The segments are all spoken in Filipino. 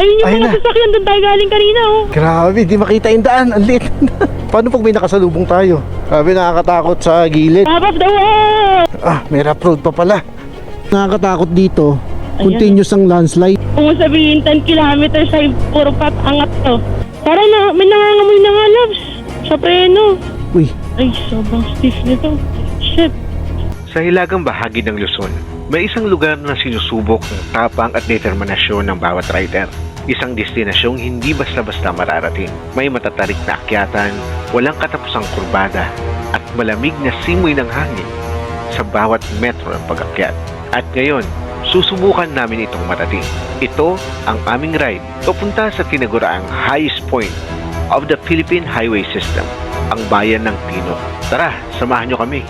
Ayun yung Ayun mga na. sasakyan doon tayo galing kanina, oh. Grabe, di makita yung daan. Ang liit. Paano pag may nakasalubong tayo? Grabe, nakakatakot sa gilid. Top of the world! Ah, may rough road pa pala. Nakakatakot dito. Ayan. Continuous ang landslide. Kung sabihin 10 kilometers ay puro angat to. Para na, may nangangamoy na nga, loves. Sa preno. Uy, Ay, sobrang stiff nito. Shit. Sa hilagang bahagi ng Luzon, may isang lugar na sinusubok ng tapang at determinasyon ng bawat rider. Isang destinasyong hindi basta-basta mararating. May matatarik na akyatan, walang katapusang kurbada, at malamig na simoy ng hangin sa bawat metro ng pag-akyat. At ngayon, susubukan namin itong marating. Ito ang aming ride papunta sa tinaguraang highest point of the Philippine Highway System, ang bayan ng Tino. Tara, samahan nyo kami.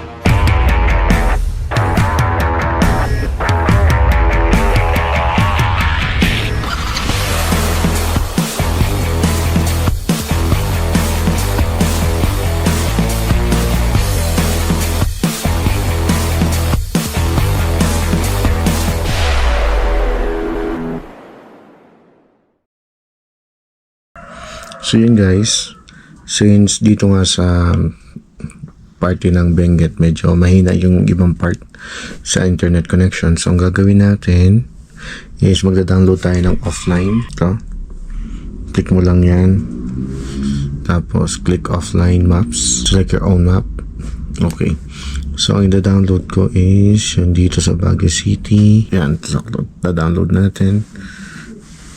so yun guys, since dito nga sa party ng Benguet medyo mahina yung ibang part sa internet connection, so ang gagawin natin is magda-download tayo ng offline. Ito, click mo lang yan, tapos click offline maps, select your own map. Okay, so ang i-download ko is yung dito sa Baguio City. Yan, da-download natin.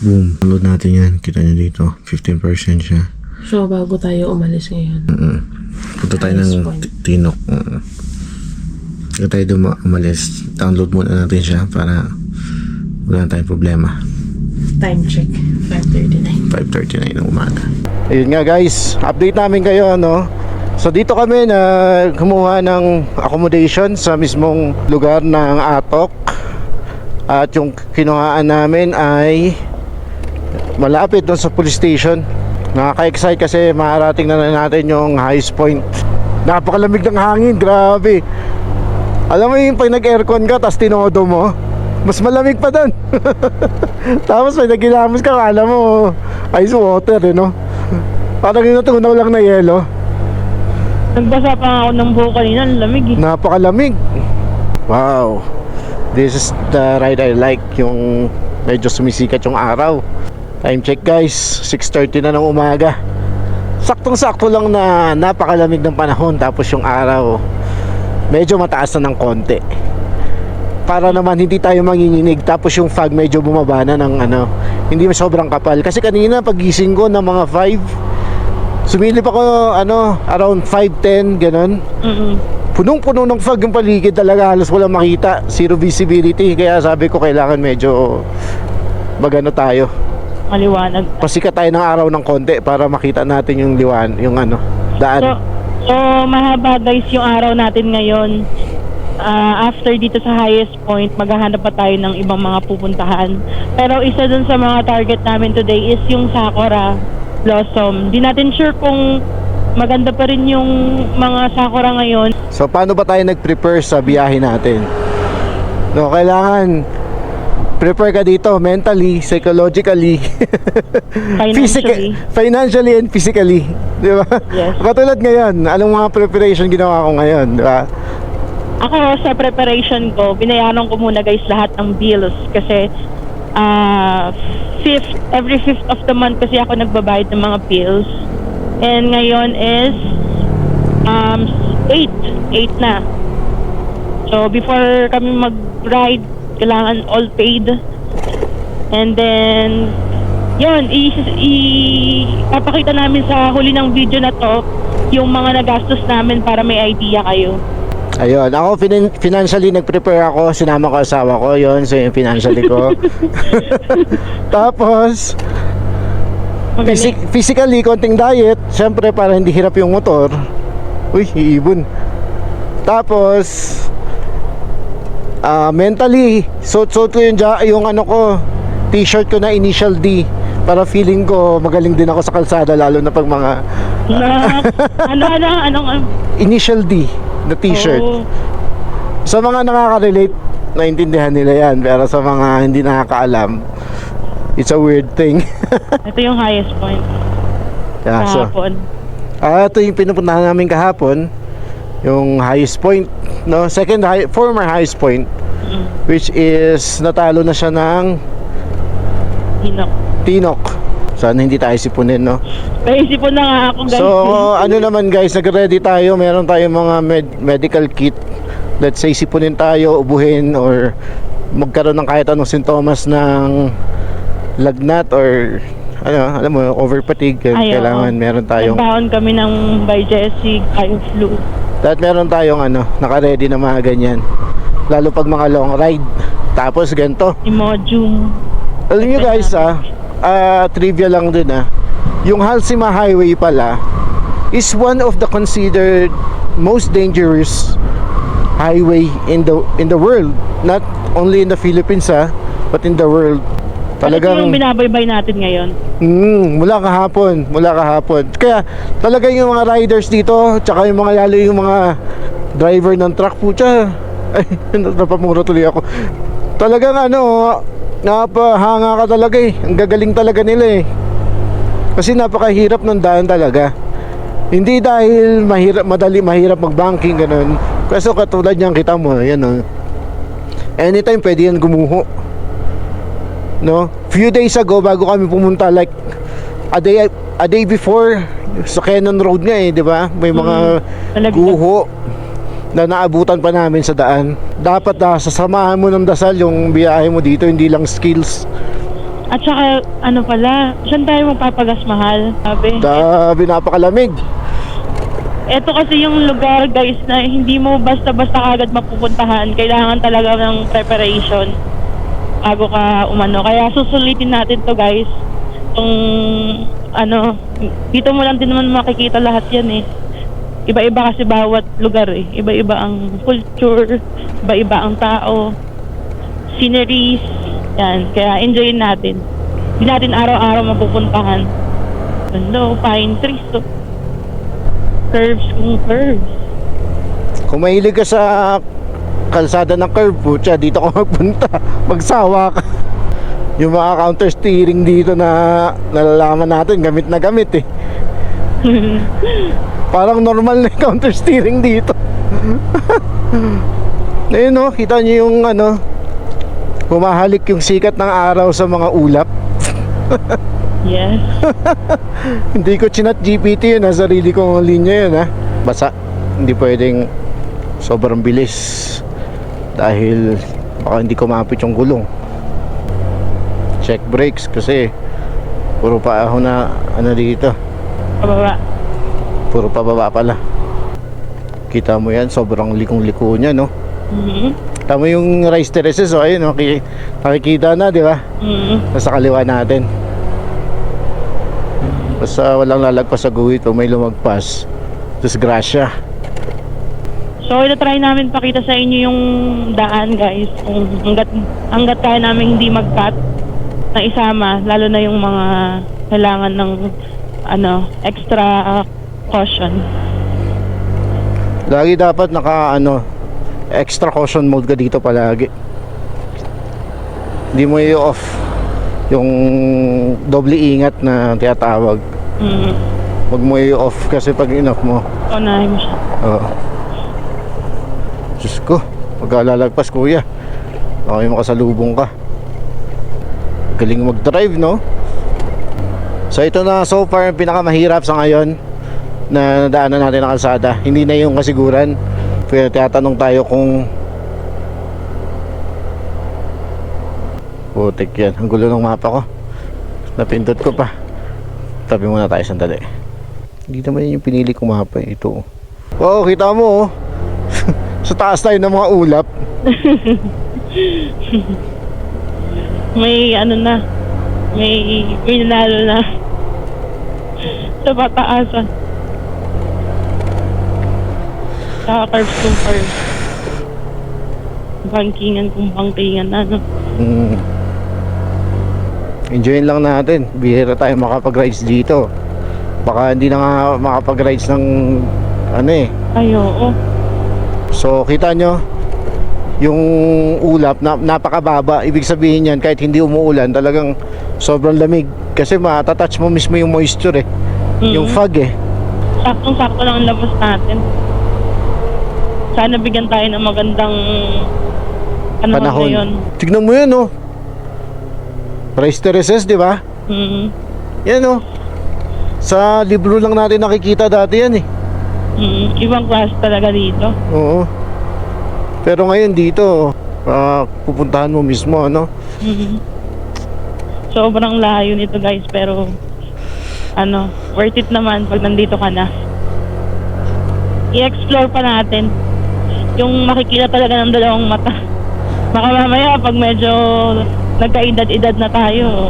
Boom, download natin yan. Kita nyo dito, 15% siya. So, bago tayo umalis ngayon. Punta tayo ng Tinok. Kaya tayo umalis, download muna natin siya para wala tayong problema. Time check. 5:39. 5:39 ng umaga. Ayun nga guys, update namin kayo, no? So dito kami na kumuha ng accommodation sa mismong lugar ng Atok. At yung kinuhaan namin ay malapit doon sa police station. Nakaka-excite kasi makarating na natin yung highest point. Napakalamig ng hangin, grabe. Alam mo yung pag nag-aircon ka tapos tinodo mo, mas malamig pa doon. Tapos pag nagilamos ka, kala mo ice water, no? Parang yung natunaw lang na yelo. Nagbasa pa nga ako ng buhok kanina. Ang lamig eh. Napakalamig. Wow, this is the ride I like. Yung medyo sumisikat yung araw. Time check guys, 6:30 na ng umaga. Saktong-sakto lang na napakalamig ng panahon. Tapos yung araw medyo mataas na ng konti, para naman hindi tayo manginginig. Tapos yung fog medyo bumaba na ng hindi sobrang kapal. Kasi kanina pagising ko ng mga 5, sumilip ako around 5:10 ganun. Punong-puno ng fog yung paligid talaga, halos walang makita, zero visibility. Kaya sabi ko kailangan medyo tayo, Maliwanag. pasikat tayo ng araw ng konti para makita natin yung yung daan. So, mahaba guys yung araw natin ngayon. After dito sa highest point, maghahanap pa tayo ng ibang mga pupuntahan. Pero isa dun sa mga target namin today is yung Sakura Blossom. Di natin sure kung maganda pa rin yung mga Sakura ngayon. So paano ba tayo nag-prepare sa biyahe natin? No, kailangan prepare ka dito mentally, psychologically, financially and physically, di ba? Yes. Katulad ngayon, anong mga preparation ginawa ko ngayon, di ba? Ako sa preparation ko, binayaran ko muna guys lahat ng bills kasi every 5th of the month kasi ako nagbabayad ng mga bills. And ngayon is 8 na. So before kami mag-ride, kailangan all paid. And then yun, ipapakita namin sa huli ng video na to yung mga nagastos namin para may idea kayo. Ayun, ako financially nag-prepare ako, sinama ko asawa ko, yun, so yung financially ko. Tapos physically, konting diet, syempre para hindi hirap yung motor. Uy, iibon. Tapos mentally, suot ko yung ko, t-shirt ko na initial D, para feeling ko magaling din ako sa kalsada, lalo na pag mga anong initial D na t-shirt. Oh. Sa mga nakaka-relate, naintindihan nila yan, pero sa mga hindi nakakaalam, It's a weird thing. Ito yung highest point. Yeah, so, Kahapon. ito yung pinupuntahan namin kahapon. Yung highest point, no? Former highest point, which is natalo na siya ng Hinok. Tinok. Sana hindi tayo sipunin, no? Naisipon na nga ako, guys. So, ano naman guys, nag-ready tayo. Meron tayong mga medical kit. Let's say, sipunin tayo, ubuhin, or magkaroon ng kahit anong sintomas ng lagnat or alam mo, over fatigue. Kailangan meron tayong nagbaon kami ng Bijesig, Flu. at meron tayong naka-ready na mga ganyan. Lalo pag mga long ride. Tapos ganito. Imodium. Alam nyo guys, trivia lang din yung Halsima Highway pala is one of the considered most dangerous highway in the world, not only in the Philippines but in the world. Talagang yung binabaybay natin ngayon. Mula kahapon. Kaya talaga yung mga riders dito, tsaka yung mga lalo yung mga driver ng truck, putya. Ay, napamura tuloy ako. Talagang napahanga ka talaga Ang gagaling talaga nila Kasi napakahirap ng daan talaga. Hindi dahil mahirap mag-banking ganun. Kasi katulad niyan, kita mo, yan anytime pwede yan gumuho. No? Few days ago bago kami pumunta, like a day before sa Cannon Road nga di ba? May mga guho na naabutan pa namin sa daan. Dapat sasamahan mo ng dasal yung biyahe mo dito, hindi lang skills. At saka pala, saan tayo magpapagas, mahal? Sabi, napakalamig. Ito kasi yung lugar, guys, na hindi mo basta-basta agad mapupuntahan. Kailangan talaga ng preparation bago ka umano. Kaya susulitin natin to, guys. Dito mo lang din naman makikita lahat yan Iba-iba kasi bawat lugar Iba-iba ang culture, iba-iba ang tao, sceneries. Yan, kaya enjoyin natin. Hindi natin araw-araw mapupuntahan. Pine trees curves kung curves. Kung mahilig ka sa kalsada ng curve, putya, dito ka magpunta. Magsawa ka. Yung mga counter steering dito na nalalaman natin, gamit na gamit Parang normal na yung counter steering dito. Ayun kita nyo yung humahalik yung sikat ng araw sa mga ulap. Yes. Hindi ko chinat GPT yun sarili kong linya yun Basta hindi pwedeng sobrang bilis dahil baka hindi ko mapit yung gulong. Check brakes kasi puro pa ako na dito. Pababa. Puro pababa pala. Kita mo yan, sobrang likong-liko niya Tama yung rice terraces ayun nakikita na, di ba? Nasa kaliwa natin. Basta walang lalagpas sa guhit o may lumagpas, disgrasya. So ito-try namin pakita sa inyo yung daan, guys. Kung hanggat kaya namin hindi mag-cut na isama, lalo na yung mga kailangan ng extra caution. Lagi dapat naka extra caution mode ka dito palagi. Hindi mo i-off yung doble ingat na tinatawag. Huwag mo i-off kasi pag in-off mo, unahin mo siya. Oo. Diyos ko, pagkalalagpas kuya, okay, makasalubong ka. Galing mag-drive, no? So ito na so far ang pinakamahirap sa ngayon na nadaanan natin na kalsada. Hindi na yung kasiguran. Kaya tinatanong tayo kung putik yan. Ang gulo ng mapa ko. Napindot ko pa. Tabi muna tayo sandali. Hindi naman yun yung pinili kong mapa ito. Wow, kita mo sa taas tayo ng mga ulap. May may nanalo na sa pataasan. Sa curves kung curves. Bangkingan kung bangkingan Enjoyin lang natin. Bihira tayo makapag-rides dito. Baka hindi na nga makapag-rides ng Ay, oo. So kita nyo yung ulap napakababa. Ibig sabihin yan kahit hindi umuulan talagang sobrang lamig. Kasi matatouch mo mismo yung moisture eh. Yung fog eh. Saktong-sakto lang ang labas natin. Sana bigyan tayo ng magandang panahon ngayon. Tignan mo yan oh. Price terraces, di ba? Yan oh. Sa libro lang natin nakikita dati yan eh. Ibang class talaga dito. Oo. Pero ngayon dito, pupuntahan mo mismo, ano? Sobrang layo nito guys, pero worth it naman pag nandito ka na. I-explore pa natin yung makikita talaga ng dalawang mata. Baka mamaya pag medyo nagkaedad-edad na tayo,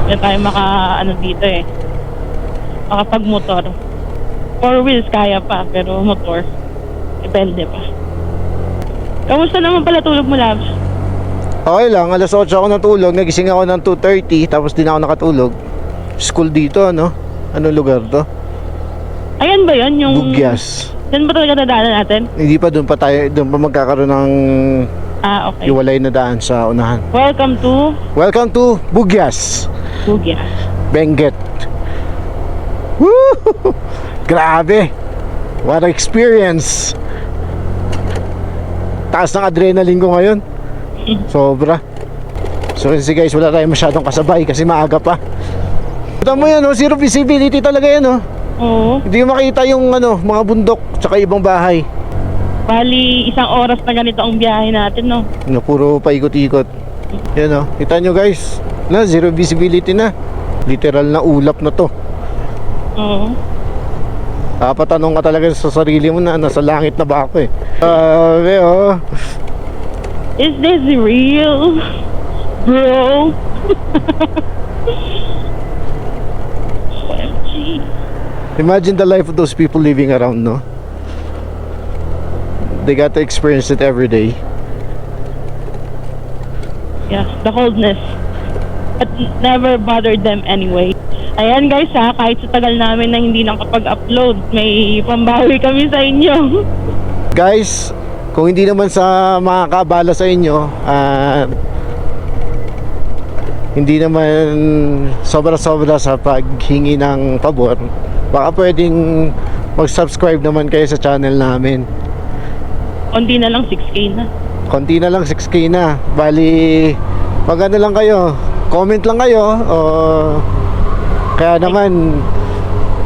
hindi tayo dito eh, makapag-motor. 4 wheels kaya pa, pero motor depende pa. Kamusta naman pala tulog mo, Labs? Okay lang, alas 8 ako natulog. Nagising ako ng 2:30, tapos din ako nakatulog. School dito, ano? Anong lugar to? Ayan ba yun? Yung Bugyas. Yan ba talaga nadaanan natin? Hindi pa, doon pa magkakaroon ng Okay. iwalay na daan sa unahan. Welcome to Bugyas. Bugyas. Benguet. Woo! Grabe. What an experience. Taas ng adrenaline ko ngayon. Sobra. So kasi guys, wala tayong masyadong kasabay kasi maaga pa. Ito mo yan, oh, zero visibility talaga yan, oh. Oo. Hindi mo makita yung mga bundok tsaka ibang bahay. Bali, 1 oras na ganito ang biyahe natin, no? Puro paikot-ikot. Yan, oh. Kita nyo guys, zero visibility na. Literal na ulap na to. Oo. Patanong ka talaga sa sarili mo na nasa langit na ba ako eh. Oh. Is this real? Bro? OMG. Imagine the life of those people living around, no? They got to experience it every day. Yeah, the coldness. But never bothered them anyway. Ayan guys kahit sa tagal namin na hindi nakapag-upload, may pambawi kami sa inyo. Guys, kung hindi naman sa makakabala sa inyo, hindi naman sobra-sobra sa paghingi ng pabor, baka pwedeng mag-subscribe naman kayo sa channel namin. Konti na lang 6K na. Konti na lang 6K na. Bali, pag lang kayo, comment lang kayo, o kaya naman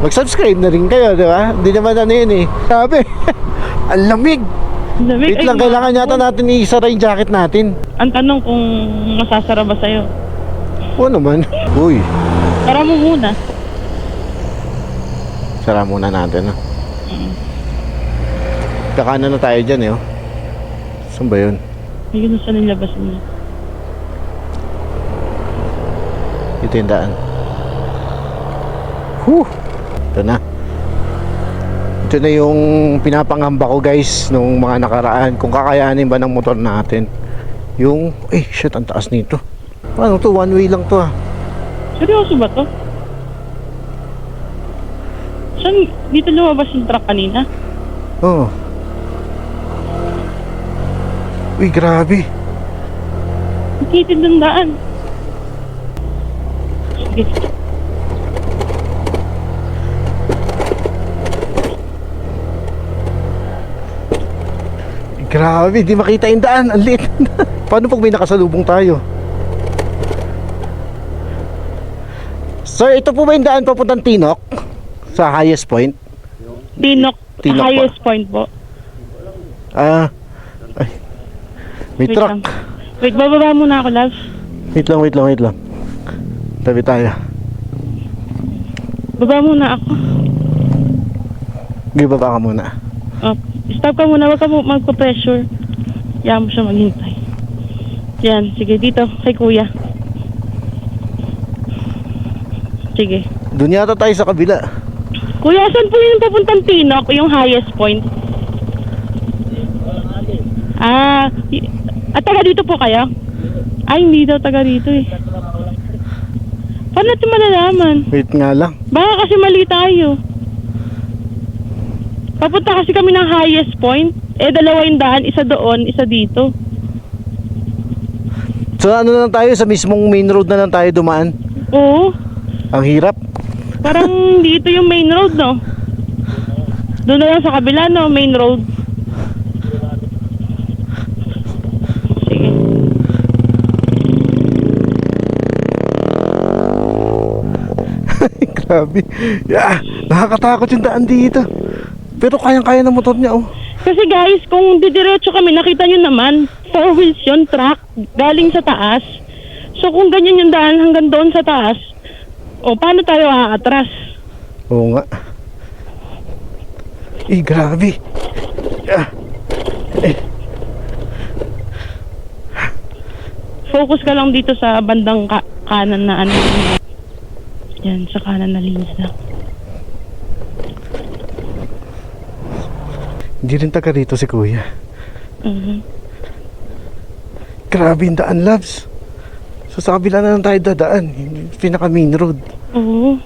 mag-subscribe na rin kayo, di ba? Hindi naman yun eh. Sabi, ang lamig. Wait lang, kailangan yata natin isara yung jacket natin. Ang tanong kung masasara ba sa'yo? Oo naman. Uy, Tara mo muna. sara muna natin, no? Kakanan na tayo dyan, eh, oh. Saan ba yun? Hindi ko saan nilabas niya. Ito yung daan. Ito na. Ito na yung pinapangamba ko guys nung mga nakaraan, kung kakayanin ba ng motor natin yung, shit, ang taas nito. Ano to, one way lang to ah. Seryoso ba to? Saan dito lumabas yung truck kanina? Oo. Uy, grabe. Nakitid ng daan. Sige. Grabe, di makita yung daan. Ang liit. Paano pag may nakasalubong tayo? Sir, ito po ba yung daan papuntang Tinok? Sa highest point? Tinok highest po. point po. Ay, may Wait truck. lang. Wait, bababa muna ako, love. Wait lang. Tabi tayo. Baba muna ako. Give ka muna. Stop ka muna, wag ka magpa-pressure. Kaya mo siya maghintay. Yan, sige, dito, kay kuya. Sige. Doon yata tayo sa kabila. Kuya, saan po yung papuntang Tinok, yung highest point? Taga dito po kayo? Ay, hindi daw taga dito eh. Paano natin malalaman? Wait nga lang. Baka kasi mali tayo. Papunta kasi kami ng highest point. Dalawa yung daan, isa doon, isa dito. So ano na lang tayo, sa mismong main road na lang tayo dumaan. Oo. Ang hirap. Parang dito yung main road, no? Doon na lang sa kabila, no? Main road. Sige. Grabe. Yeah, nakakatakot yung daan dito. Pero kayang-kaya ng motor niya, oh. Kasi guys, kung didiretso kami, nakita nyo naman, 4 wheels yun, truck, galing sa taas. So kung ganyan yung daan hanggang doon sa taas, o paano tayo aatras? Oo nga. Eh, grabe. Yeah. Focus ka lang dito sa bandang kanan na ano. Yan, sa kanan na linis na. Hindi rin taga rito si Kuya. Mhm. Grabe yung daan, loves. So sa kabila na lang tayo dadaan. Pinaka main road. Oo.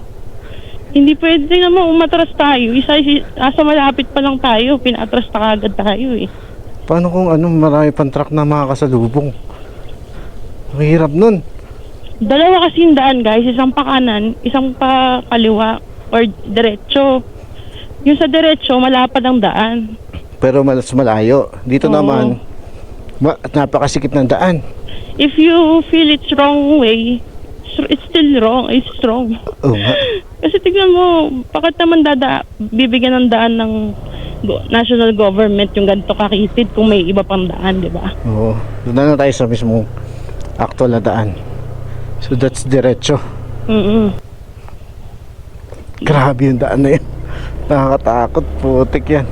Hindi pwede naman umatras tayo. Asa malapit pa lang tayo. Pinatras na agad tayo eh. Paano kung marami pang truck na makakasalubong? Ang hirap nun. Dalawa kasi yung daan guys. Isang pa kanan, isang pa kaliwa or diretso. Yung sa diretso, malapad ang daan. Pero mas malayo. Dito Oo. naman, napakasikip ng daan. If you feel it's wrong way, it's still wrong. It's wrong. Oo nga. Kasi tignan mo, bakit naman bibigyan ng daan ng national government yung ganito kakitid kung may iba pang daan, di ba? Oo. Doon na lang tayo sa mismong actual na daan. So that's diretso. Grabe yung daan na yan. Nakakatakot. Putik yan.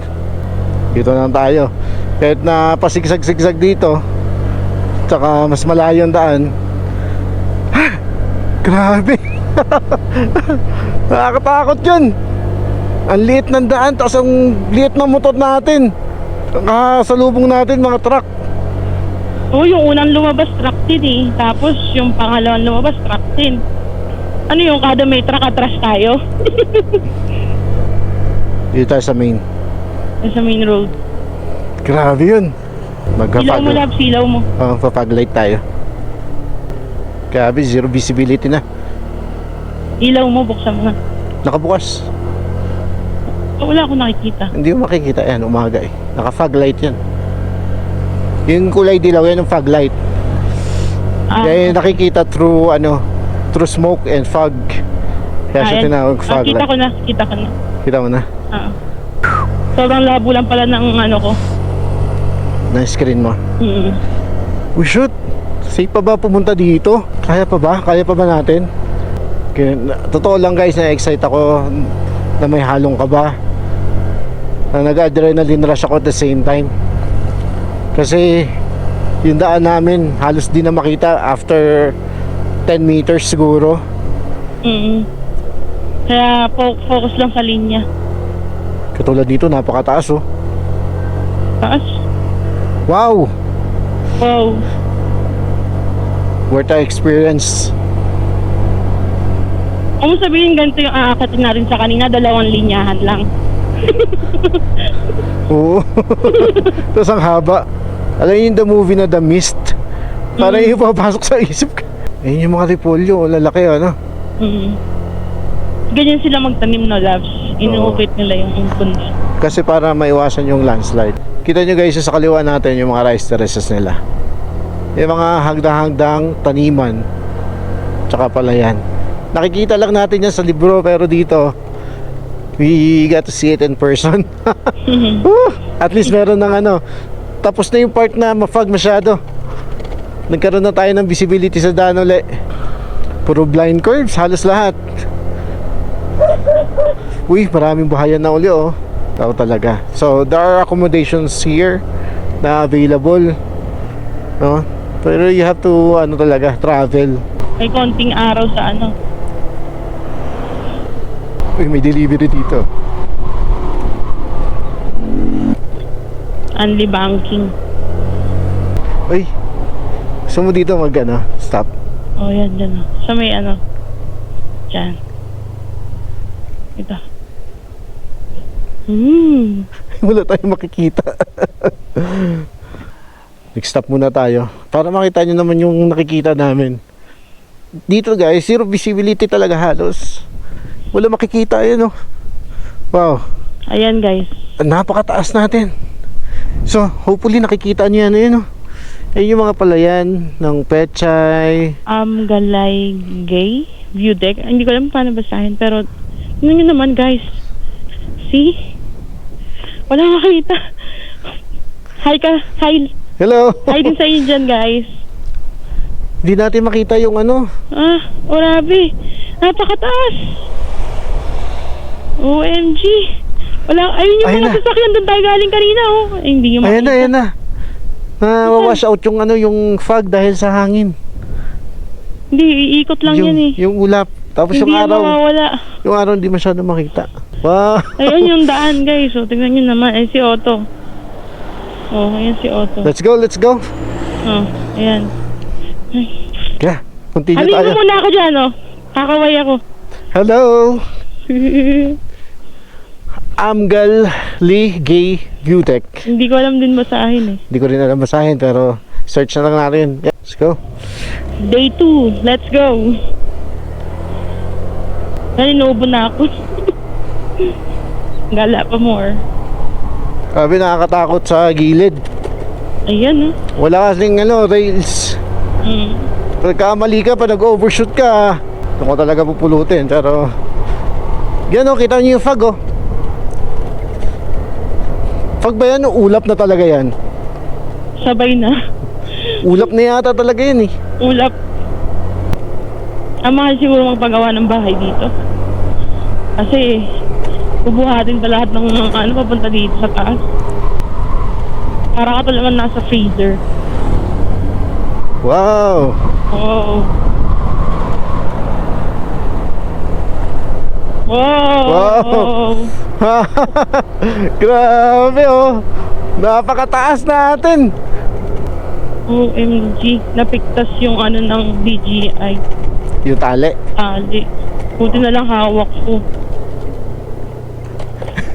Dito na lang tayo. Kahit na pasigsag-sigsag dito, tsaka mas malayo ang daan. Grabe. Nakakatakot yun. Ang liit ng daan, tapos ang liit ng motor natin. Nakasalubong natin mga truck. Oo, yung unang lumabas truck din eh. Tapos yung pangalawang lumabas truck din. Ano yung kada may truck atras tayo? Dito tayo sa main. Sa main road. Grabe yun. Silaw mo lab, silaw mo. Papaglight tayo. Grabe, zero visibility na. Ilaw mo, buksan mo na. Nakabukas. Wala akong nakikita. Hindi mo makikita yan, umaga eh. Naka-fog light yan. Yung kulay dilaw yan yung fog light. Kaya nakikita through through smoke and fog. Kaya siya tinawag fog kita light. ko na, kita ko na. Kita mo na? Sobrang labo lang pala ng ko. Na screen mo. Mm-hmm. We should. Safe pa ba pumunta dito? Kaya pa ba? Kaya pa ba natin? Totoo lang guys, na-excite ako na may halong kaba. Na nag-adrenaline rush ako at the same time. Kasi yung daan namin halos di na makita after 10 meters siguro. Kaya focus lang sa linya. Katulad dito, napakataas oh. Taas? Wow! Wow. Worth the experience. Kung sabihin ganito yung aakatin natin sa kanina, 2 linyahan lang. Oo. Tapos ang haba. Alam niyo yung the movie na The Mist? Parang yung papasok sa isip ko. Ayun yung mga repolyo, lalaki Ganyan sila magtanim na loves. Inuukit nila yung puno. Kasi para maiwasan yung landslide. Kita nyo guys sa kaliwa natin yung mga rice terraces nila. Yung mga hagdang-hagdang taniman. Tsaka palayan. Nakikita lang natin yan sa libro, pero dito we got to see it in person. At least meron ng tapos na yung part na ma-fog masyado. Nagkaroon na tayo ng visibility sa daan uli. Puro blind curves, halos lahat. Uy, maraming bahayan na uli oh. Tao talaga. So there are accommodations here na available, no? Pero you have to talaga travel. May konting araw sa Uy, may delivery dito. Only banking. Uy, gusto mo dito stop? Oh, yan dyan. Sa may dyan. Ito. Wala tayong makikita. Nag-stop muna tayo para makita nyo naman yung nakikita namin. Dito guys, zero visibility talaga halos. Wala makikita yun, oh. Wow. Ayan guys. Napakataas natin. So, hopefully nakikita nyo yan, yun, oh. Ayun yung mga palayan ng Pechay. Galaygay View Deck. Hindi ko alam paano basahin, pero tingnan nyo naman guys. See? Wala makita. Hi ka. Hi. Hello. Hi din sa inyo dyan guys. Hindi natin makita yung ano. Grabe. Napakataas. OMG. Wala, ayun yung Ayun mga na. sasakyan doon tayo galing kanina, oh. Ay, hindi yung Ayan na, makita. ayan na. Wawash out yung ano, yung fog dahil sa hangin. Hindi, iikot lang yan eh. Yung ulap. Tapos Hindi yung yan araw. mawawala. Yung araw hindi masyado makita. Wow. Ayun yung daan guys. So, tingnan nyo naman. Ay, si Otto. Oh, ayan si Otto. Let's go, let's go. Oh, ayan. Yeah, continue Halin tayo. mo muna ako dyan, oh. Kakaway ako. Hello. Amgal Lee Gay Viewtech. Hindi ko alam din basahin eh. Hindi ko rin alam basahin pero search na lang natin. Yeah, let's go. Day 2. Let's go. Naninubo na ako. Gala pa more. Sabi nakakatakot sa gilid. Ayan, oh. Wala kasing ano, rails. Pagkamali ka pa, nag-overshoot ka, doon ko talaga pupulutin. Pero yan, oh, kita niyo yung fog, oh. Fog ba yan o ulap na talaga yan? Sabay na. Ulap na yata talaga yan, eh. Ulap. Ang mahal siguro magpagawa ng bahay dito. Kasi bubuhatin pa lahat ng ano papunta dito sa taas. Para ka talaga nasa freezer. Wow. Oo. Wow. Grabe, oh. Napakataas natin. OMG. Napiktas yung ano ng DJI. Yung tali. Tali. Buti na lang hawak ko.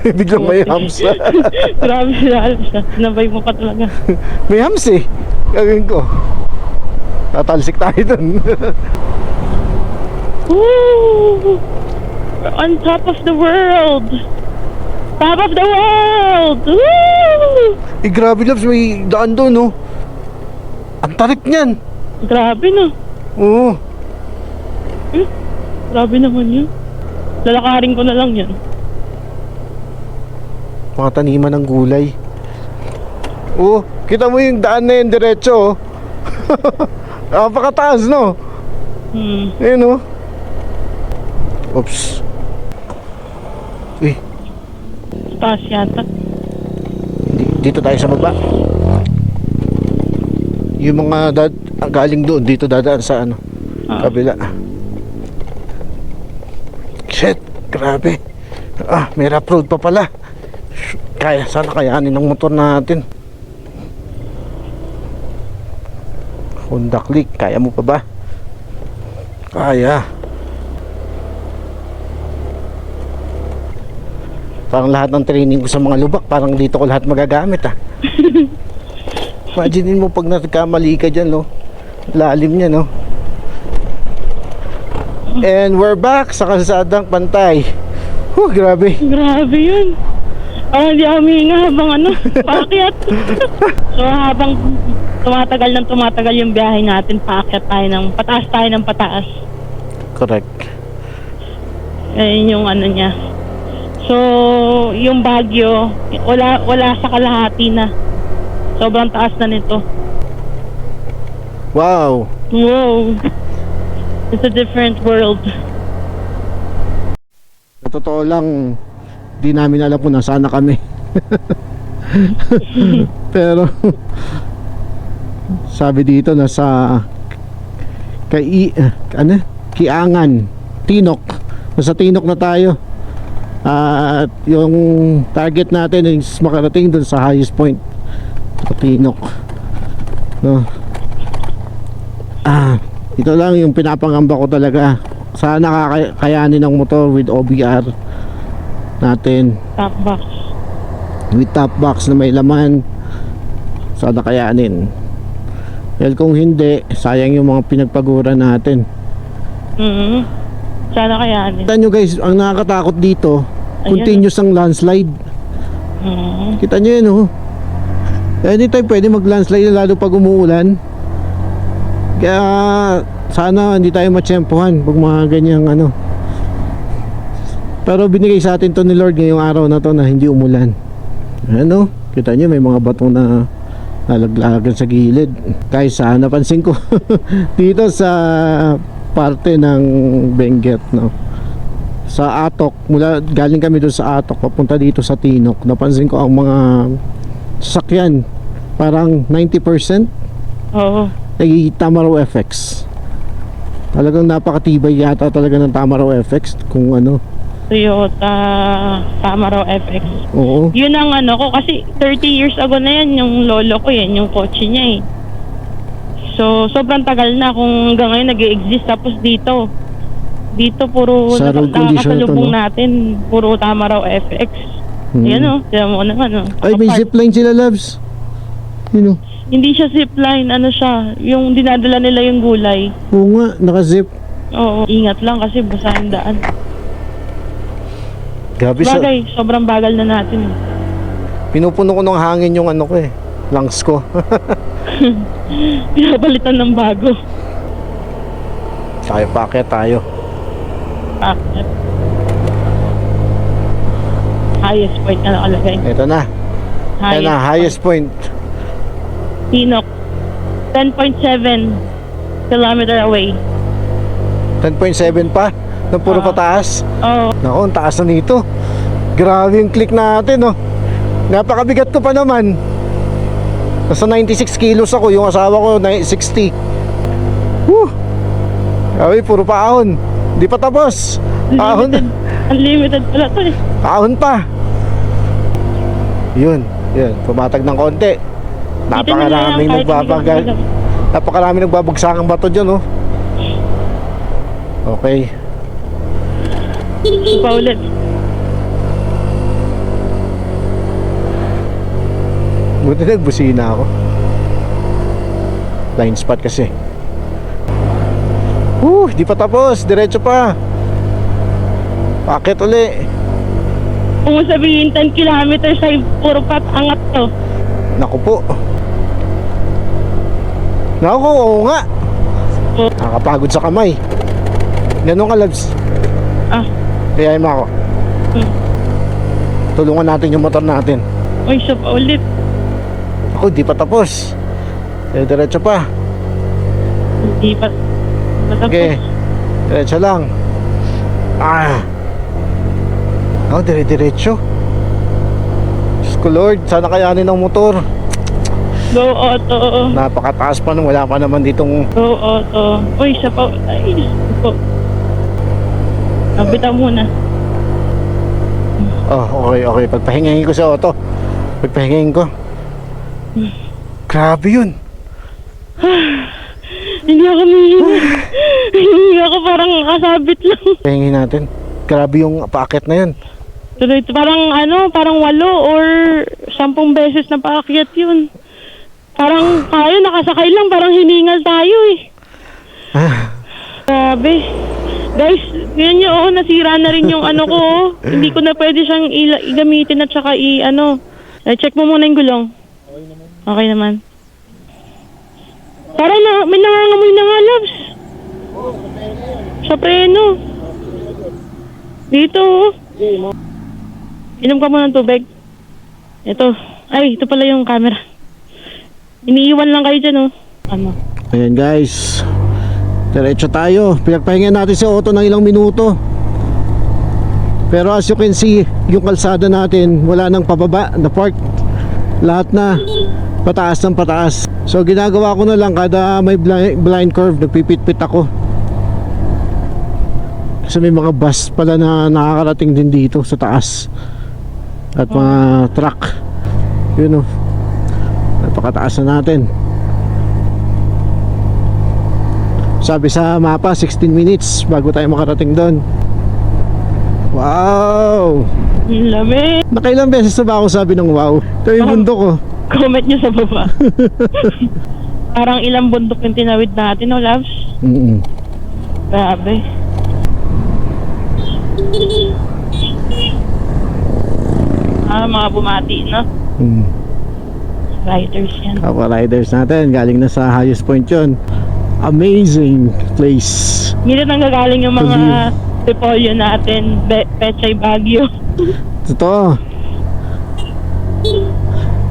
Biglang may hams. Grabe siya. Nabay mo pa talaga. May hams, eh. Gagawin ko. Tatalsik tayo dun. Woo! We're on top of the world. Top of the world. Woo! Eh, grabe, Labs. May daan doon, no? Ang tarik niyan. Grabe no. Oo. Grabe naman yun. Lalakarin ko na lang yan. Mga taniman ng gulay. Oh, kita mo yung daan na yun diretso, oh. Napakataas, no? Ayun, oh. Oops. Uy, Taas yata. dito tayo sa baba. Yung mga galing doon, dito dadaan sa ano, kabila. Shit, grabe. May rough road pa pala. Kaya, sana kayanin ng motor natin. Honda Click, kaya mo pa ba? Kaya. Parang lahat ng training ko sa mga lubak, parang dito ko lahat magagamit, ah. Imagine mo pag nagkamali ka dyan, no? Lalim niya, no? And we're back sa kalsadang Pantay. Grabe. Grabe yun. Hindi ako huminga habang ano, paakyat. So habang tumatagal yung biyahe natin, paakyat tayo pataas tayo ng pataas. Correct. Ayun yung ano niya. So, yung Baguio, wala sa kalahati na. Sobrang taas na nito. Wow. Wow. It's a different world. Sa totoo lang, di namin alam kung nasaan na kami. Pero sabi dito nasa Kiangan, Tinok. Nasa Tinok na tayo. At yung target natin is makarating dun sa highest point, Tinok, no? Ito lang yung pinapangamba ko talaga. Sana kakayanin ng motor with OBR natin, Top box. with top box na may laman. Sana kayanin. Dahil kung hindi, sayang yung mga pinagpaguran natin. Sana kayanin. Kita nyo guys, ang nakakatakot dito, Ayan. continuous ang landslide. Kita nyo yun, oh. Anytime pwede mag-landslide lalo pag umuulan. Kaya sana hindi tayo matsyempohan pag mga ganyang ano. Pero binigay sa atin to ni Lord ngayong araw na to na hindi umulan. Ano? Kita nyo may mga bato na nalaglagan sa gilid. Kahit saan napansin ko dito sa parte ng Benguet, no? Sa Atok, galing kami doon sa Atok papunta dito sa Tinok. Napansin ko ang mga sasakyan parang 90% Oo. ay Tamaraw FX. Talagang napakatibay yata talaga ng Tamaraw FX kung ano. Toyota Tamaraw FX. Oo. Yun ang ano ko kasi 30 years ago na yan yung lolo ko yan, yung kotse niya eh. So sobrang tagal na kung hanggang ngayon nag-i-exist. Tapos dito puro Sa road condition na to, nakasalubong no? natin, puro Tamaraw FX. Ayan o, tiyan mo naman o. Ay, may zipline sila, loves. Yun, oh. Hindi siya zipline, ano siya, yung dinadala nila yung gulay. Oo nga, naka-zip. Oo, ingat lang kasi basa yung daan. Grabe sa... Bagay, sobrang bagal na natin. Pinupuno ko ng hangin yung ano ko eh. Lungs ko. Pinapalitan ng bago. Tayo paakyat tayo. Bakit? Highest point na nakalagay. Ito na. Ayan na, highest point. Tinok. 10.7 kilometer away. 10.7 pa. Na puro pataas. Oo. Naku, ang taas na nito. Grabe yung click natin, oh. Napakabigat ko pa naman. Nasa 96 kilos ako. Yung asawa ko, 60. Woo! Grabe, puro paahon. Di pa tapos. Ahon. Unlimited pala to eh. Ahon pa. Yun. Pumatag ng konti. Napakaraming nagbabagsak ang bato dyan, oh. Okay. Pa ulit. Buti nagbusina ako. Blind spot kasi. Di pa tapos. Diretso pa. Bakit uli? Kung sabihin 10 kilometers ay puro angat to. Naku po. Naku, oo nga. Nakakapagod sa kamay. Ganun ka, loves. Kayain mo ako. Tulungan natin yung motor natin. Uy, siya pa ulit. Ako, di pa tapos. Diretso pa. Hindi pa. Matapos. Okay. Diretso lang. Dire-diretso. Diyos ko Lord, sana kayanin ng motor. Go auto. Napakataas pa nung wala pa naman ditong... Go auto. Uy, siya pa. Ay, Diyos ko. Bitaw muna. Okay. Pagpahingin ko sa auto. Grabe yun. Hindi ako mahina. Hindi ako parang kasabit lang. Pahingin natin. Grabe yung paakyat na yun. Tuloy, parang 8 or 10 beses na paakyat yun. Parang tayo nakasakay lang, parang hiningal tayo eh. Grabe. Guys, yan nyo, nasira na rin yung ano ko. Hindi ko na pwede siyang igamitin at saka check mo muna yung gulong. Okay naman. Parang may nangangamoy na nga, loves. Sa preno. Dito, Inom ka muna ng tubig. Ito. Ay, ito pala yung camera. Iniiwan lang kayo dyan, oh. Ayan guys. Diretso tayo. Pinagpahingan natin si Otto ng ilang minuto. Pero as you can see, yung kalsada natin, wala nang pababa na park. Lahat na pataas ng pataas. So ginagawa ko na lang kada may blind curve, nagpipit-pit ako. Kasi may mga bus pala na nakakarating din dito sa taas. At mga truck. Yun, oh. Napakataas na natin. Sabi sa mapa 16 minutes bago tayo makarating doon. Wow! Lamig! Nakailang beses na ba ako sabi ng wow? Ito yung bundok, oh. Comment nyo sa baba. Parang ilang bundok yung tinawid natin, no, loves? Grabe. Mga bumati, no? Riders yan. Kapwa riders natin, galing na sa highest point yun. Amazing place. Minit nang gagaling yung mga repolyo natin, Pechay Baguio. Totoo.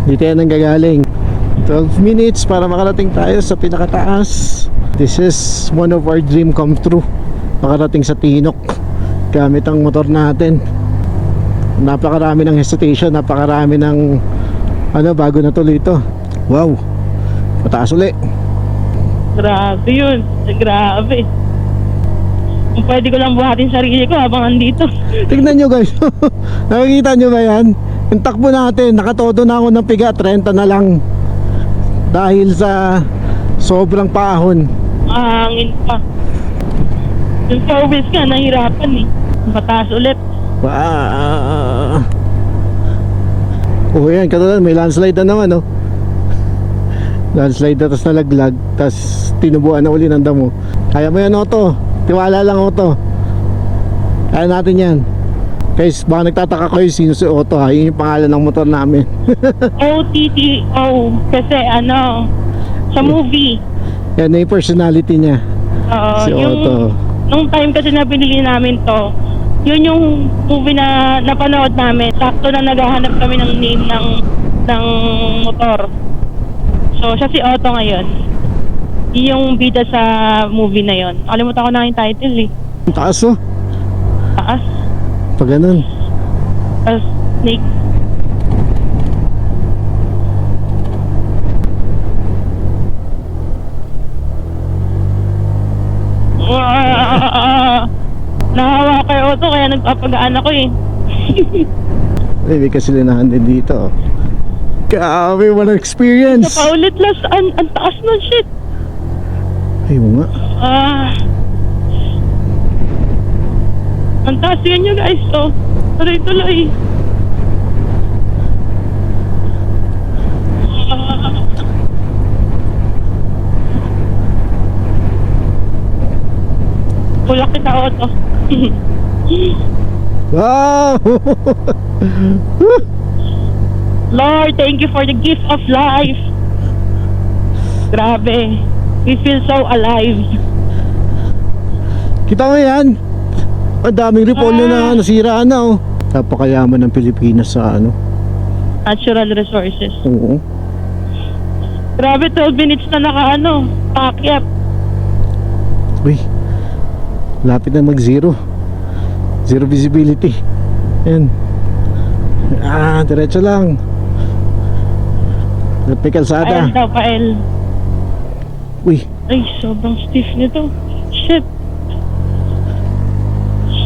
Dito yan ang gagaling. 12 minutes para makarating tayo sa pinakataas. This is one of our dream come true. Makarating sa Tinok gamit ang motor natin. Napakarami ng hesitation, napakarami ng bago na tuloy ito. Wow, mataas uli. Grabe yun. Grabe. Kung pwede ko lang buhatin sarili ko habang andito. Tignan nyo guys. Nakikita nyo ba yan? Yung takbo natin, nakatodo na ako ng piga, 30 na lang. Dahil sa sobrang paahon. Mahangin pa. Yung service ka, nahirapan eh. Mataas ulit. Wow. Oh yan, katulad may landslide na naman, no? Landslide na, tapos nalaglag, tapos tinubuan na uli ng damo. Kaya mo yan, Otto. Tiwala lang, Otto. Kaya natin yan. Guys, baka nagtataka kayo sino si Otto, ha? Yun yung pangalan ng motor namin. OTTO. Kasi sa movie. Yan na yung personality niya. Si Otto. Nung time kasi na binili namin to, yun yung movie na napanood namin. Sakto na naghahanap kami ng name ng motor. So, siya si Otto ngayon. Yun yung bida sa movie na yun. Nakalimutan ko na yung title eh. Ang taas, oh. Taas. Pag ganun. Tapos, snake. Nahawa kay Otto kaya nagpapagaan ako eh. May kasilinahan din dito. Grabe, walang experience. Sa paulit last, ang taas ng shit. Ayun nga. Ang taas yun nyo guys, oh. Tuloy-tuloy. Kulak kita, Otto. Wow! Lord, thank you for the gift of life. Grabe. We feel so alive. Kita mo yan? Ang daming repolyo na nasira na, oh. Napakayaman ng Pilipinas sa Natural resources. Oo. Grabe, 12 minutes na paakyat. Uy, lapit na mag-zero. Zero visibility. Yan. Diretso lang. May kalsada. Pael daw, pael. Uy, Ay, sobrang stiff nito. Shit.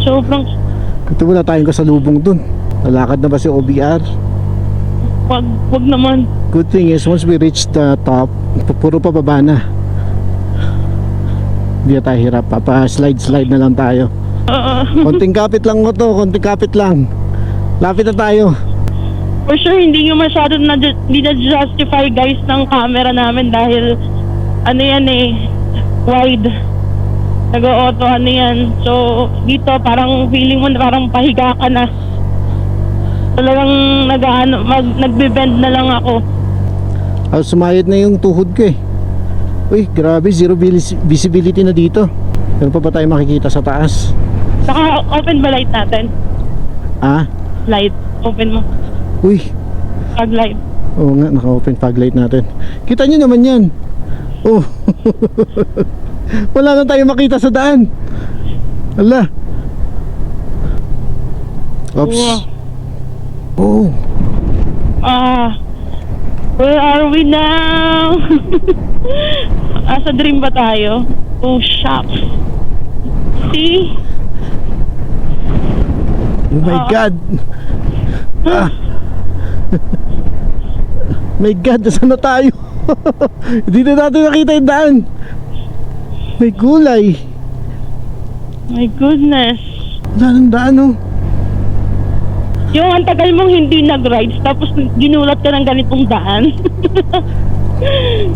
Sobrang... ito wala tayong kasalubong dun. Nalakad na ba si OBR? Wag naman. Good thing is, once we reach the top, puro pababa na. Hindi na tayo hirap. Slide na lang tayo. Konting kapit lang mo to. Konting kapit lang. Lapit na tayo. For sure, hindi nyo masyado hindi na-justify guys ng camera namin dahil yan wide. Nag-auto yan. So, dito parang feeling mo na parang pahiga ka na. Talagang nagbe-bend na lang ako. Sumayad na yung tuhod ko eh. Uy, grabe, zero visibility na dito. Meron pa ba tayo makikita sa taas? Saka open ba light natin? Light, open mo. Uy. Fog light. Oo nga, naka-open fog light natin. Kita nyo naman yan. Oh. Wala na tayo makita sa daan. Ala. Oops. Oh. Where are we now? Sa dream ba tayo? Oh, shucks. See? Oh my God. My God, saan na tayo? Dito natin nakita yung daan. May gulay. My goodness. Wala nang daan, oh. Yung ang tagal mong hindi nag-rides tapos ginulat ka ng ganitong daan.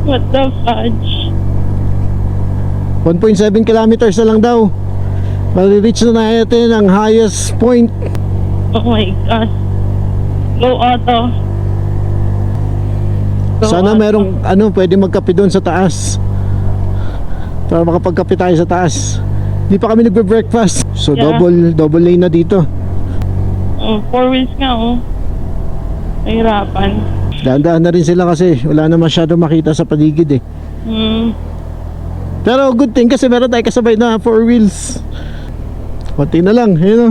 What the fudge? 1.7 kilometers na lang daw. Mali-reach na natin ang highest point. Oh my God. Go auto. Go Sana auto. merong pwede magkape doon sa taas. Para makapagkape tayo sa taas. Hindi pa kami nagbe-breakfast. So Yeah. double lane na dito. Oh, 4 wheels nga oh. Nahirapan. Daan-daan na rin sila kasi wala na masyado makita sa paligid eh. Pero good thing kasi meron tayo kasabay na 4 wheels. Konti na lang, yun o.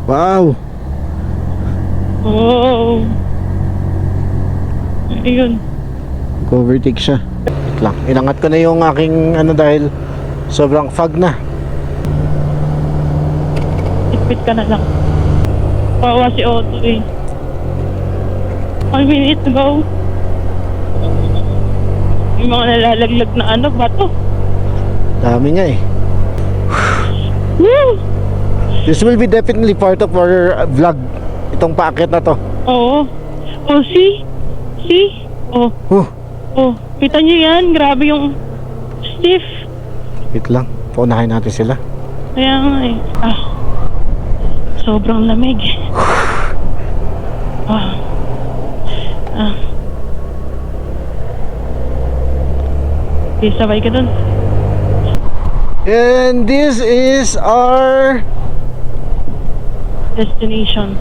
Wow. Oh. Ayun. Overtake siya. Wait lang, inangat ko na yung aking dahil sobrang fog na. Ipit ka na lang. Pawa si Otto eh. 5 minutes to go. Yung mga nalalaglag na bato. Dami nga eh. Woo! This will be definitely part of our vlog. Itong paakit na to. Oo. Oh, see? See? Oh. Oh. Kita nyo yan? Grabe yung stiff. Wait lang, paunahin natin sila. Kaya nga eh. Sobrang lamig. Okay, sabay ka dun. And this is our Destination.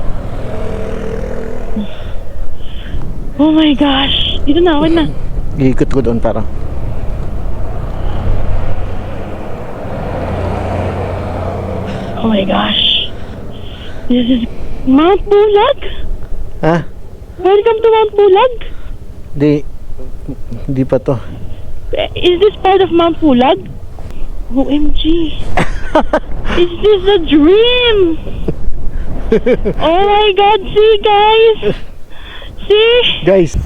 Oh my gosh. Dito na, wala na. iikot ko doon para. Oh my gosh. This is Mount Bulag? Ha? Welcome to Mount Bulag? Hindi pa to. Is this part of Mount Bulag? OMG. Is this a dream? Oh my God, see guys? See? Guys,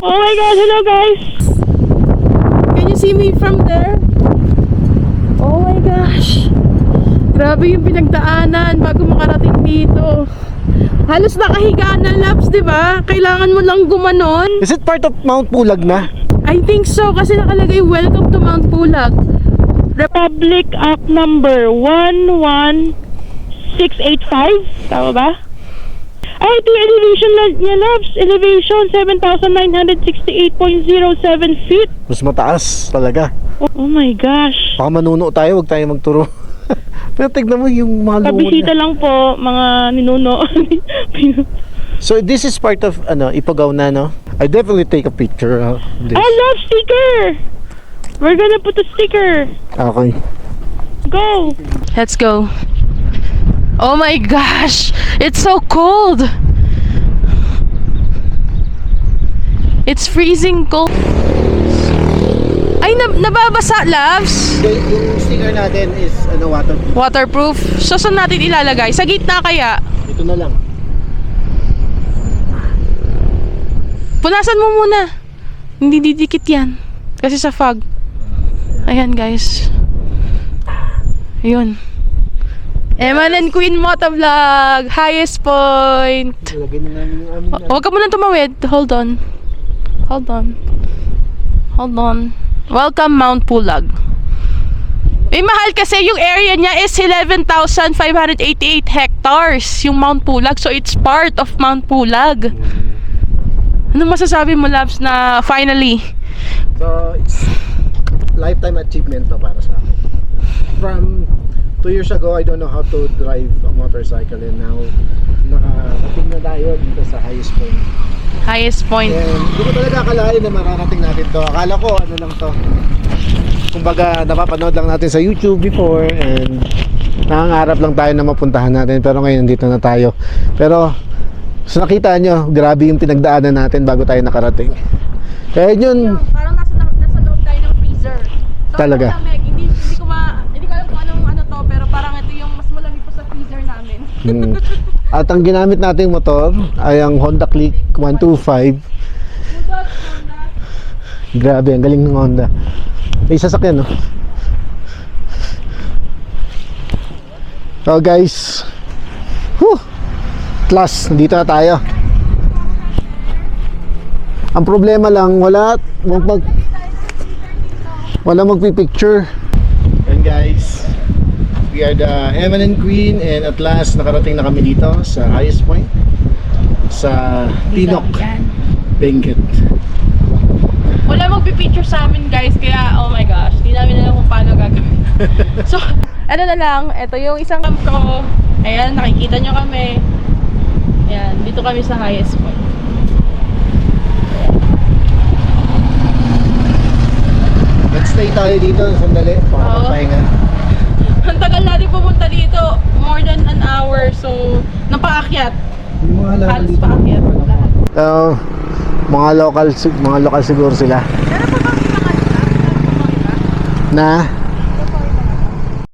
Oh my God, hello guys. Can you see me from there? Oh my gosh. Grabe yung pinagdaanan bago makarating dito. Halos nakahiga na laps, di ba? Kailangan mo lang gumanon. is it part of Mount Pulag na? I think so, kasi nakalagay welcome to Mount Pulag. Republic Act number 11685. Tama ba? Ay, ito yung elevation niya, loves. Elevation 7,968.07 feet. Mas mataas talaga. Oh my gosh. Baka manuno tayo, wag tayo magturo. Pero tignan mo yung mga lumon Pabisita na. lang po, mga ninuno. So this is part of Ipagaw na, no? I definitely take a picture of this. I love sticker! We're gonna put a sticker. Okay. Go! Let's go. Oh my gosh! It's so cold! It's freezing cold. Ay, nababasa, loves! Yung sticker natin is water. Waterproof. So, saan natin ilalagay? Sa gitna kaya? Ito na lang. Punasan mo muna. Hindi didikit yan. Kasi sa fog. Ayan, guys. Ayun. Eman and Queen Motovlog. Highest point. Ilagay na namin yung amin na. Huwag ka muna tumawid. Hold on. Hold on. Hold on. Welcome Mount Pulag. Mahal kasi yung area niya is 11,588 hectares. Yung Mount Pulag. So it's part of Mount Pulag. Anong masasabi mo, Labs, na finally? So it's lifetime achievement to para sa akin. From 2 years ago, I don't know how to drive a motorcycle, and now nakarating na tayo dito sa highest point. Highest point. And hindi ko talaga akalain na mararating natin to. Akala ko lang to. Kumbaga napapanood lang natin sa YouTube before, and nangangarap lang tayo na mapuntahan natin, pero ngayon dito na tayo. Pero so nakita nyo, grabe yung pinagdaanan natin bago tayo nakarating. Kaya yun, Parang nasa loob tayo ng freezer. So, talaga. Malamig. Hindi ko alam kung anong to, pero parang ito yung mas malamig pa sa freezer namin. At ang ginamit nating motor ay ang Honda Click 125. Grabe, ang galing ng Honda. May sasakyan, no? So guys, whew, class, nandito na tayo. Ang problema lang, wala magpipicture. And guys, we are the Eminent Queen and at last nakarating na kami dito sa highest point sa Tinok Benguet. Wala magpipicture sa amin guys, kaya oh my gosh, hindi namin alam kung paano gagawin. So, ano na lang, ito yung isang camp ko. Ayan, nakikita nyo kami. Ayan, dito kami sa highest point. Let's stay tayo dito sandali para pahinga. Ang tagal natin pumunta dito, more than an hour, so napaakyat. Yung mga lahat Halos dito. paakyat lahat. Mga local siguro sila. Meron pa bang ibang ano na? Meron pa bang iba? Na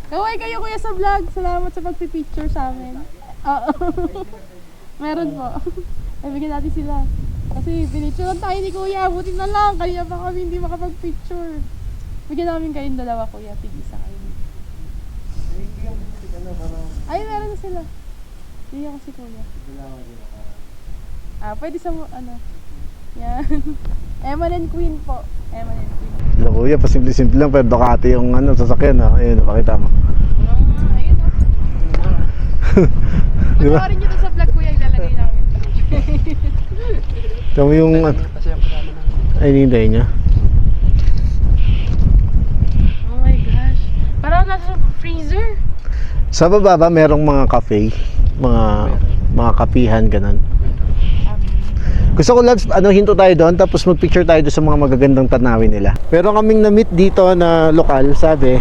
Kaway kayo kuya sa vlog. Salamat sa pagpipicture sa amin. Oo. Meron po. Ibigyan natin sila. Kasi pinicturean tayo ni kuya. Buti na lang. Kaya pa kami hindi makapag-picture. Bigyan namin kayong dalawa kuya. Tig-isa kayo. Ay, meron na sila. Hindi ako si kuya. Pwede sa ano. Yan. Eminent Queen po. Eminent Queen. Hello kuya, pasimple-simple lang pero Ducati yung sasakyan ayun, pakita mo. Ayun o. Di ba? Panoorin nyo to sa vlog kuya. Ilalagay namin. Tama yung ay hinihintay niya. Oh my gosh. Parang nasa freezer. Sa baba ba merong mga cafe, mga kapihan ganun. Gusto ko lang hinto tayo doon tapos magpicture tayo doon sa mga magagandang tanawin nila. Pero kaming na-meet dito na lokal, sabi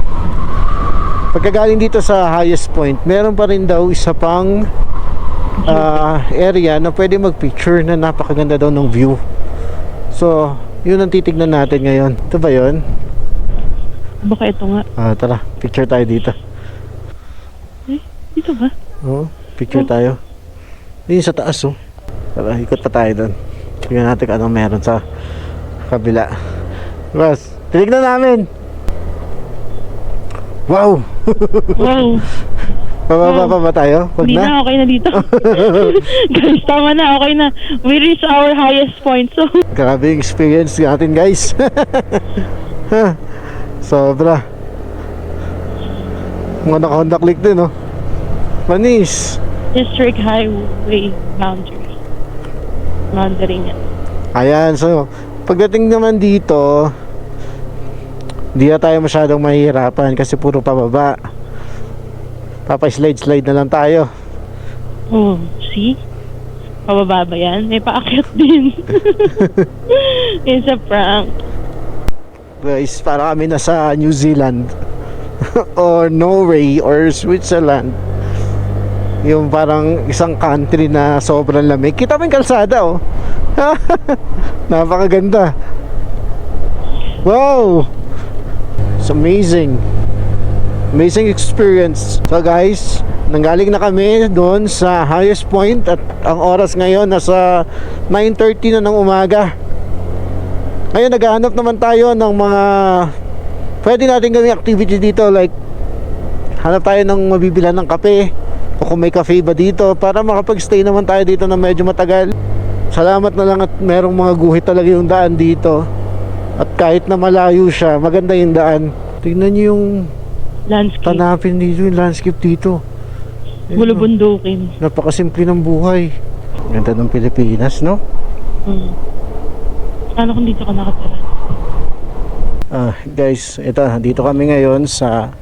pagkagaling dito sa highest point, meron pa rin daw isa pang area na pwede magpicture na napakaganda daw ng view. So, yun ang titignan natin ngayon. Ito ba yun? Baka ito nga. Tara, picture tayo dito. Dito ba? Oo, picture tayo. Yun sa taas oh. Tara, ikot pa tayo doon. Tingnan natin kung anong meron sa kabila. Boss, tinignan namin. Wow! Wow. Pababa pa ba tayo? Wag Hindi na? na, okay na dito. Guys, tama na, okay na. We reached our highest point. So, Grabe yung experience natin guys. Sobra. Mga naka-Honda Click din oh. Panis. District Highway boundary niya. Ayan, so pagdating naman dito, di na tayo masyadong mahihirapan kasi puro pababa. Papa-slide na lang tayo. Oh, see? Pababa ba yan? May paakyat din. It's a prank. Guys, para kami nasa New Zealand or Norway or Switzerland. Yung parang isang country na sobrang lamig. Kita mo yung kalsada oh. Napakaganda. Wow! It's amazing. Amazing experience. So guys, nanggaling na kami doon sa highest point at ang oras ngayon nasa 9:30 na ng umaga. Ngayon naghahanap naman tayo ng mga pwede natin gawing activity dito, like hanap tayo ng mabibilan ng kape o kung may cafe ba dito para makapag-stay naman tayo dito na medyo matagal. Salamat na lang at merong mga guhit talaga yung daan dito. At kahit na malayo siya, maganda yung daan. Tingnan niyo yung Landscape. tanapin dito, yung landscape dito. Bulubundukin. Napakasimple ng buhay. Ganda ng Pilipinas, no? Sana kung dito ka nakatira. Guys, ito, dito kami ngayon sa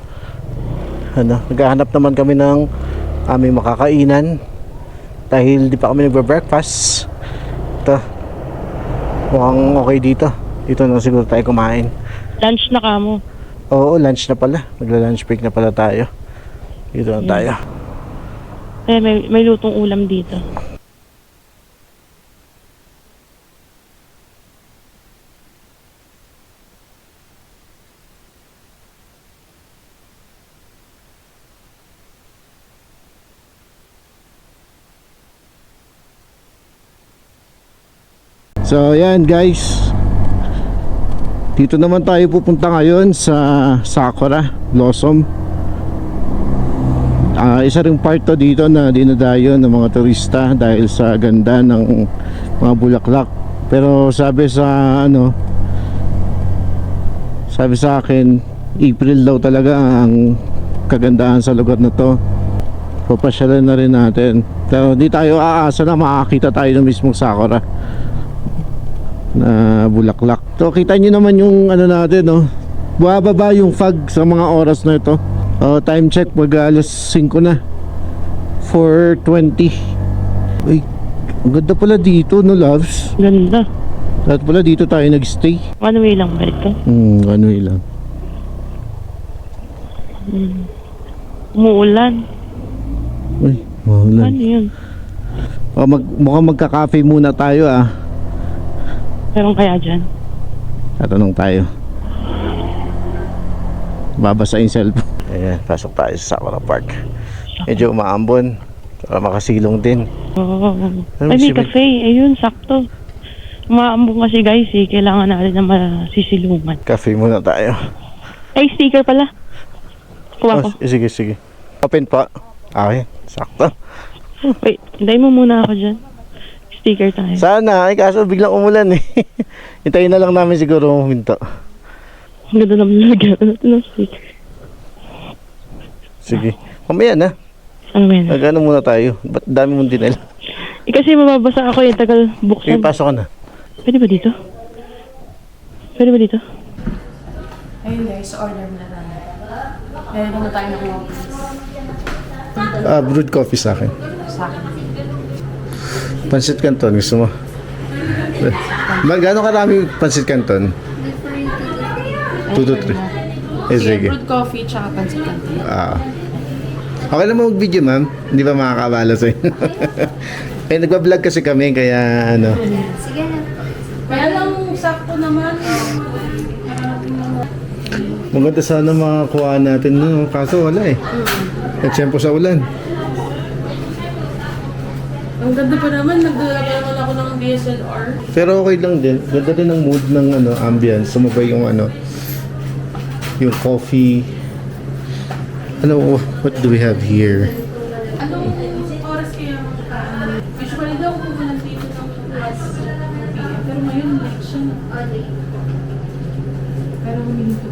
naghahanap naman kami ng aming makakainan dahil di pa kami nagbe-breakfast. Ito, mukhang okay dito. Dito na siguro tayo kumain. Lunch na kamo. Oo, lunch na pala. Magla-lunch break na pala tayo. Dito na tayo. May lutong ulam dito. So ayan guys, dito naman tayo pupunta ngayon sa Sakura Blossom. Isa ring part to dito na dinadayo ng mga turista dahil sa ganda ng mga bulaklak Pero sabi sa akin, April daw talaga ang kagandahan sa lugar na to. Papasyalan na rin natin. Pero di tayo aasa na makakita tayo ng mismong sakura na bulaklak. So kita nyo naman yung natin, no? Bababa yung fog sa mga oras na ito. Time check, mag alas 5 na, 4:20. Uy, ang ganda pala dito, no loves? Ganda. Dapat pala dito tayo nagstay. One way lang ba ito? Ano lang. Umuulan. Uy, maulan. Ano yun? Mukhang magka-cafe muna tayo ah. Meron kaya dyan? Tatanong tayo. Babasa yung cellphone. Ayan, pasok tayo sa Sakura Park. Medyo umaambon para makasilong din. Oo. Ano Ay, may si- cafe. Ayun, sakto. Umaambong kasi guys kailangan natin na masisilungan. Cafe muna tayo. Ay, sticker pala. Kuha ko. Sige. Open pa. Okay, sakto. Wait, hintayin mo muna ako dyan. Sticker tayo. Sana, ay kaso biglang umulan eh. Hintayin na lang namin siguro huminto. Ang ganda naman lagyan natin ng sticker. Sige. Mamaya na. Ano ba yan? Nagano muna tayo. Ba't dami mong dinala? Kasi mababasa ako yung tagal Sige, buksan. pasok ka na. Pwede ba dito? Pwede ba dito? Ayun guys, order na namin. Meron na tayo ng coffee. Brewed coffee sa akin. Sa akin. Pansit Canton, gusto mo? Gano'ng karami pansit Canton? 2 to 3. Sige. Brewed coffee tsaka pansit canton. Okay lang mag-video, ma'am. Hindi ba makakabala sa'yo? Eh, nagpa-vlog kasi kami, kaya Kaya lang, sakto naman. maganda sana makakuha natin, no? Kaso wala eh. Nagsempo sa ulan. Ang ganda pa naman, nagdala pa naman ako ng DSLR. Pero okay lang din. Ganda din ang mood ng ambience. Sumabay yung yung coffee. What do we have here? Anong oras kaya usually daw kumulang dito ng plus PM. Pero ngayon late siya. Pero huminto.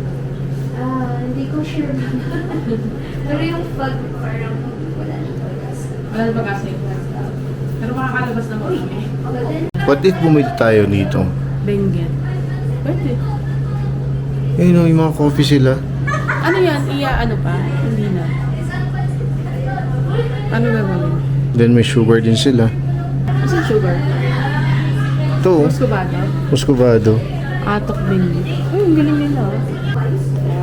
Hindi ko sure. Pero yung fog parang wala na talaga. Wala na ba kasi? Pero makakalabas naman kami. What if bumili tayo dito? Bengen. Pwede. Ayun, yung mga coffee sila. Ano yan? Ano pa? Hindi na. Ano gagawin? Then may sugar din sila. Kasi sugar. Ito, Muscovado. Muscovado. Atok bengen. Ay, ang galing nila.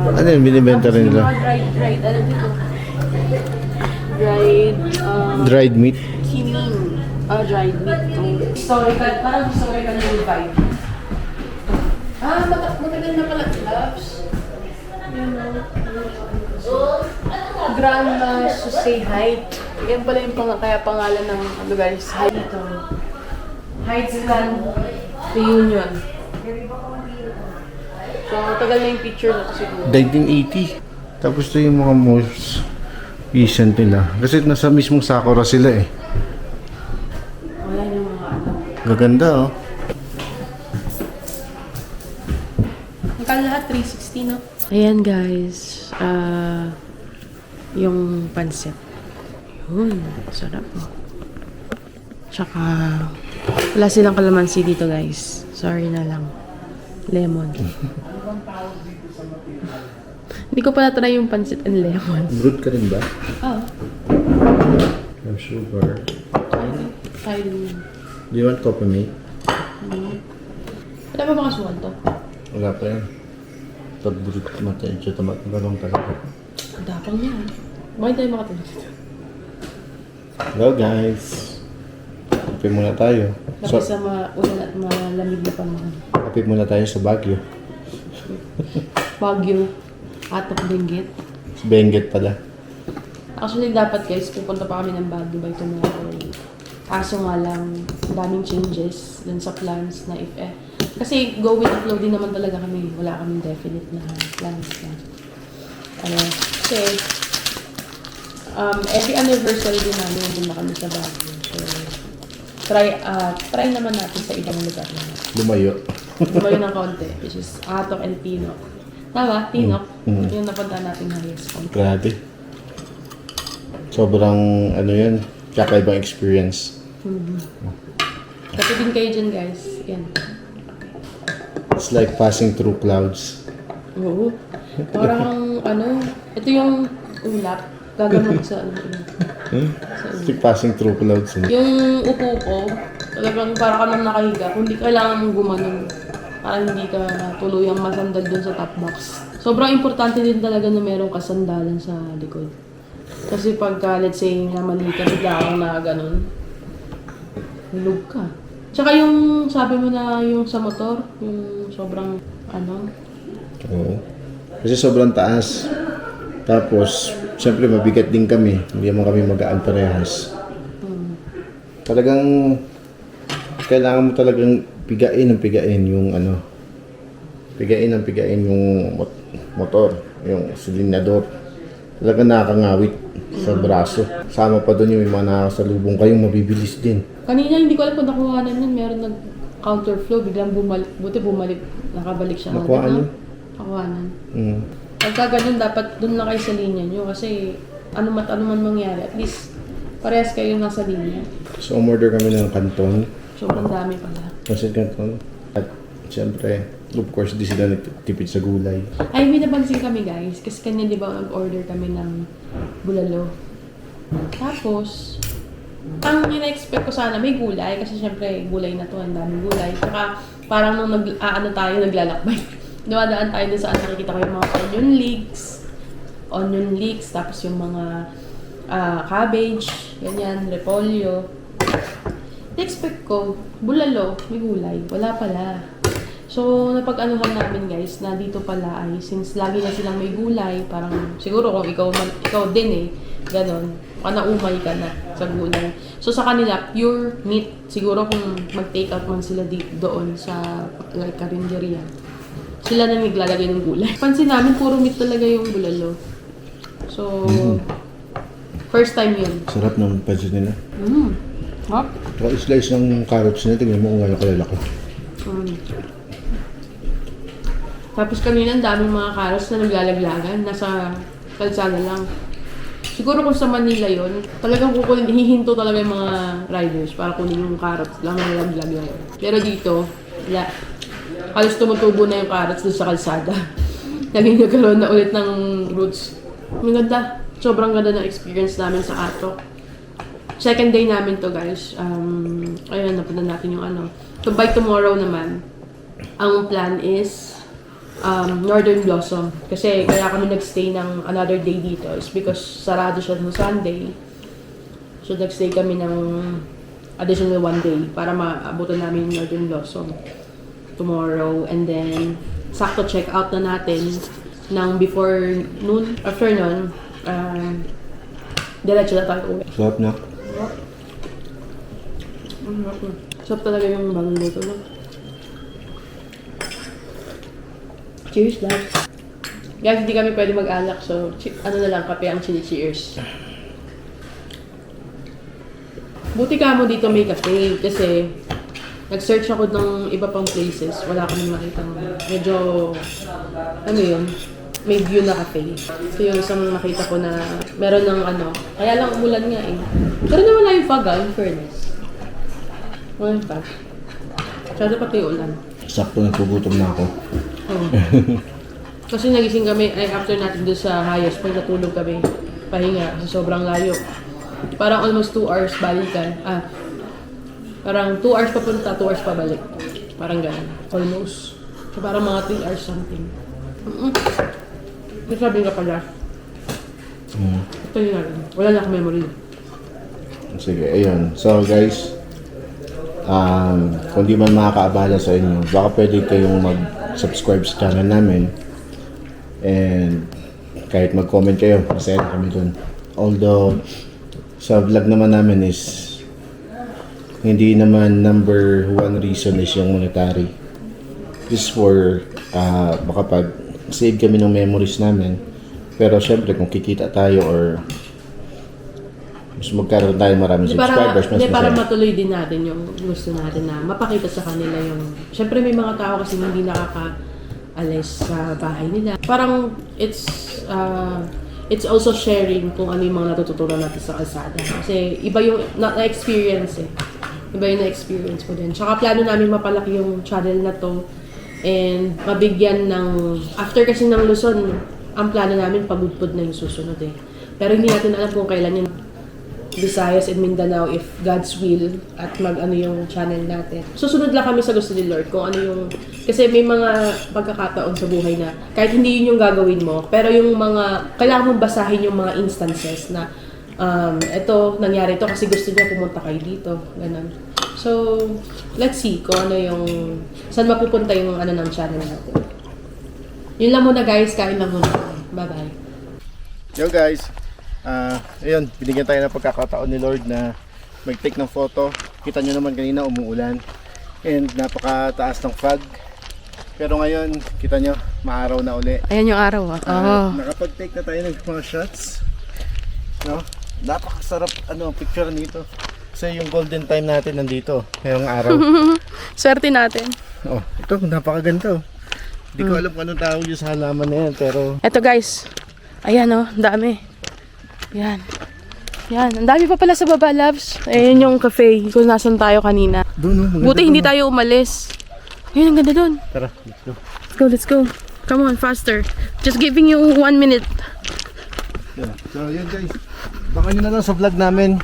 Ano yun, binibenta rin nila? Dried, ano dito? Dried, Dried meat. kiming. Dried meat. Historical, parang historical yung vibe. Matagal na pala, loves. Grandma Susay Height. Yan pala yung kaya pangalan ng lugar is Height. Heightsland Reunion. So, tagal na yung picture na to siguro. 1980. Tapos ito yung mga most recent nila. Kasi nasa mismong Sakura sila eh. Wala yung mga ano. Gaganda oh. Magkano lahat? 360, no? Ayan, guys. Yung pancit. Yun. Sarap, oh. Tsaka, wala silang kalamansi dito, guys. Sorry na lang. Lemon. Hindi ko pala try yung pancit and lemon. Brewed ka rin ba? Oh. No sugar. Try Do you want coffee mate? Wala ba mga suwan to? Wala pa yan. Pag brewed matay, tamatang talaga. Dapang yan. Bakit tayo makatulog dito? Hello guys. Kape muna tayo. Kasi sa ulan at malamig na panahon. Kape muna tayo sa Baguio. Baguio. Atok Benguet. Sa Benguet pala. Actually, dapat guys, pupunta pa kami ng Baguio by tomorrow. Kaso nga lang, daming changes dun sa plans na kasi go with the flow din naman talaga kami. Wala kaming definite na plans na. Kasi, every anniversary din namin nandun na kami sa Baguio. So, try naman natin sa ibang lugar naman. lumayo. Lumayo ng konti, which is Atok and Tinok. Tama? Tinok? Yung napunta natin highest point. Grabe. Sobrang, ano yun, kakaibang experience. Kasi din kayo dyan, guys. Yan. It's like passing through clouds. Oo. Parang, ito yung ulap. Gagamot sa It's like passing through clouds. Yung upo ko, talagang para ka nang nakahiga. Kung di kailangan mong gumanon, para hindi ka tuluyang masandal dun sa top box. Sobrang importante din talaga na merong kasandalan sa likod. Kasi pagka, let's say, mali ka, bigla kang na ganun, hulog ka. Tsaka yung, sabi mo na yung sa motor, yung sobrang, Oo. Kasi sobrang taas. Tapos, siyempre mabigat din kami. Hindi naman kami magaan parehas. Talagang, kailangan mo talagang pigain yung pigain yung motor, yung silindador. Talagang nakakangawit sa braso. Sama pa doon yung mga nakasalubong kayong mabibilis din. Kanina hindi ko alam kung nakuhanan yun, meron nag-counterflow, biglang bumalik, nakabalik siya. Nakuhaan yun? Nakuhanan. Pagka ganun, dapat dun na kayo sa linya nyo kasi ano man mangyari, at least parehas kayo nasa linya. So, umorder kami ng kanton. Sobrang dami pala. Kasi kanton. At siyempre, of course, di sila nagtipid sa gulay. Ay, may napansin kami guys, kasi kanya di ba nag-order kami ng bulalo. Tapos, ang ina-expect ko sana may gulay, kasi syempre gulay na to, ang daming gulay. Saka parang nung naglalakbay, dumadaan tayo dun saan nakikita ko yung mga onion leeks, tapos yung mga cabbage, ganyan, repolyo. Na-expect ko, bulalo, may gulay, wala pala. So, napag-anuhan namin guys, na dito pala ay, since lagi na silang may gulay, parang siguro kung ikaw din eh, ganon, naumay ka na sa gulay. So, sa kanila, pure meat. Siguro kung mag-take out man sila doon sa like, karinderya, sila na naglalagay ng gulay. Pansin namin, puro meat talaga yung bulalo. So, first time yun. Sarap ng budget nila. Ha? Slice ng carrots nila, tingnan mo kung gano'n kalalaki. Tapos kanina, ang daming mga carrots na naglalaglagan. Nasa kalsada lang. Siguro kung sa Manila yon, talagang hihinto talaga yung mga riders para kunin yung carrots lang na nalaglag lang. Pero dito, wala. Halos tumutubo na yung carrots doon sa kalsada. Naging nagkaroon na ulit ng roots. Maganda. Sobrang ganda ng experience namin sa Atok. Second day namin to guys. Ayun, napunta natin yung So by tomorrow naman, ang plan is Northern Blossom. Kasi kaya kami nagstay ng another day dito is because sarado siya ng Sunday. So nagstay kami ng additional 1 day para maabutan namin yung Northern Blossom tomorrow. And then sakto check out na natin ng before noon, after noon, diretso na tayo uwi. Sarap na. Sarap talaga yung bagong luto, no? Cheers, love. Guys, hindi kami pwede mag-alak, so na lang, kape ang cheers. Buti ka mo dito may cafe kasi nag-search ako ng iba pang places. Wala kami makita. Medyo, yun, may view na cafe. So yung isang nakita ko na meron ng kaya lang umulan nga eh. Pero nawala yung fog in fairness. Wala yung fog. Masyado pati yung ulan. Sakto nagpugutom na ako. Oo. Kasi nagising kami, after natin doon sa highest point, natulog kami. Pahinga, sa sobrang layo. Parang almost 2 hours balikan. Parang 2 hours papunta, 2 hours pabalik. Parang ganun. Almost. So parang mga 3 hours something. Nasabi nga pala. Ito yun natin. Wala na akong memory. Sige, ayun. So guys, kung di man makakaabala sa inyo, baka pwede kayong mag-subscribe sa channel namin. And kahit mag-comment kayo, masaya kami dun. Although, sa vlog naman namin is hindi naman number 1 reason is yung monetary. This for makapag-save kami ng memories namin. Pero syempre kung kikita tayo or Mas magkaroon tayo maraming subscribers, mas para masaya. matuloy din natin yung gusto natin na mapakita sa kanila yung... Siyempre may mga tao kasi hindi nakaka-alis sa bahay nila. Parang it's also sharing kung ano yung mga natututunan natin sa kalsada. Kasi iba yung na-experience eh. Iba yung na-experience ko din. Tsaka plano namin mapalaki yung channel na to and mabigyan ng... After kasi ng Luzon, ang plano namin pagudpod na yung susunod eh. Pero hindi natin alam kung kailan yung Visayas and Mindanao if God's will at mag-ano yung channel natin. Susunod lang kami sa gusto ni Lord kung ano yung... Kasi may mga pagkakataon sa buhay na kahit hindi yun yung gagawin mo, pero yung mga... Kailangan mong basahin yung mga instances na eto, nangyari to kasi gusto niya pumunta kayo dito. Ganun. So, let's see kung ano yung... Saan mapupunta yung ano ng channel natin. Yun lang muna guys, kain lang muna. Bye-bye. Yo guys, ayun, binigyan tayo ng pagkakataon ni Lord na mag-take ng photo. Kita nyo naman kanina umuulan and napakataas ng fog. Pero ngayon, kita nyo, maaraw na uli. Ayan yung araw Nakapag-take na tayo ng mga shots. No? Napakasarap picture nito. Kasi yung golden time natin nandito, ngayong araw. Swerte natin. Oh, ito, napakaganda. Hindi ko alam kung anong tawag yung sa halaman na yan, pero... Eto guys. Ayan ang dami. Yan. Yan, ang dami pa pala sa baba, loves. Ayan yung cafe kung nasan tayo kanina. Doon, maganda. Buti hindi tayo umalis. Ayun, ang ganda doon. Tara, let's go. Let's go. Come on, faster. Just giving you 1 minute. Yeah. So yun guys, baka nyo na lang sa vlog namin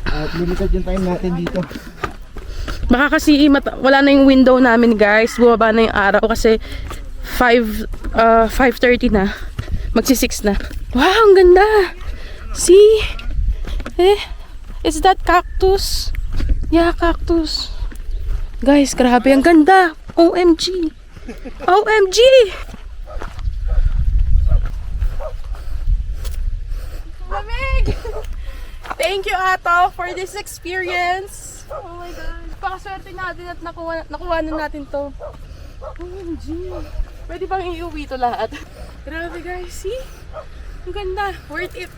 at limited yung time natin dito. Baka kasi wala na yung window namin guys. Bumaba na yung araw kasi 5:30 na. Magsi-6 na. Wow, ang ganda. See? Is that cactus? Yeah, cactus. Guys, grabe. Ang ganda. OMG. OMG! Lamig! Thank you, Ato, for this experience. Oh my God. Pakaswerte natin at nakuha na natin to. OMG. Pwede bang iuwi to lahat? Grabe guys, see? Ang ganda. Worth it.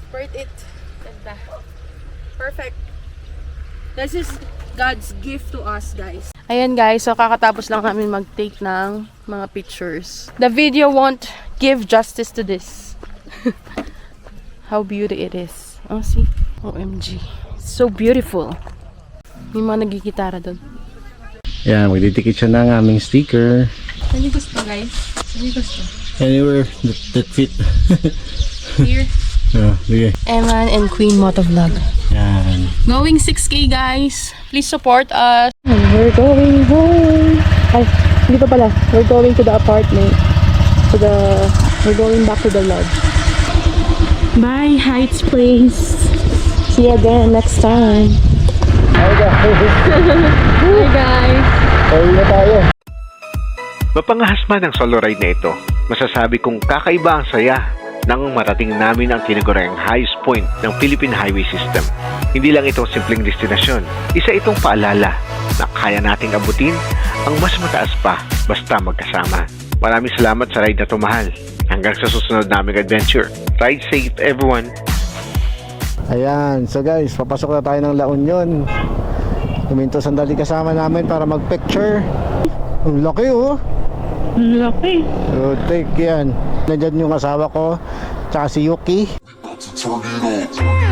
Worth it. Ganda. Perfect. This is God's gift to us, guys. Ayan guys, so kakatapos lang namin mag-take ng mga pictures. The video won't give justice to this. How beauty it is. Oh, see? OMG. So beautiful. May mga nagigitara doon. Yan, magdidikit siya ng aming sticker. Ano gusto guys? Ano gusto? Anywhere that fit. Here. Sige. Eman and Queen Motovlog. Yan. Going 6K guys. Please support us. We're going home. Ay, hindi pa pala. We're going to the apartment. We're going back to the lodge. Bye, Heights Place. See you again next time. Hi guys. Bye guys. Pauwi na tayo. Mapangahas man ang solo ride na ito, masasabi kong kakaiba ang saya nang marating namin ang tinaguriang highest point ng Philippine Highway System. Hindi lang ito simpleng destinasyon, isa itong paalala na kaya nating abutin ang mas mataas pa basta magkasama. Maraming salamat sa ride na to, mahal. Hanggang sa susunod naming adventure. Ride safe, everyone! Ayan, so guys, papasok na tayo ng La Union. Huminto sandali kasama namin para mag-picture. Ang laki oh! Laki. So, take yan. Nandyan yung asawa ko, tsaka si Yuki. Turn it up.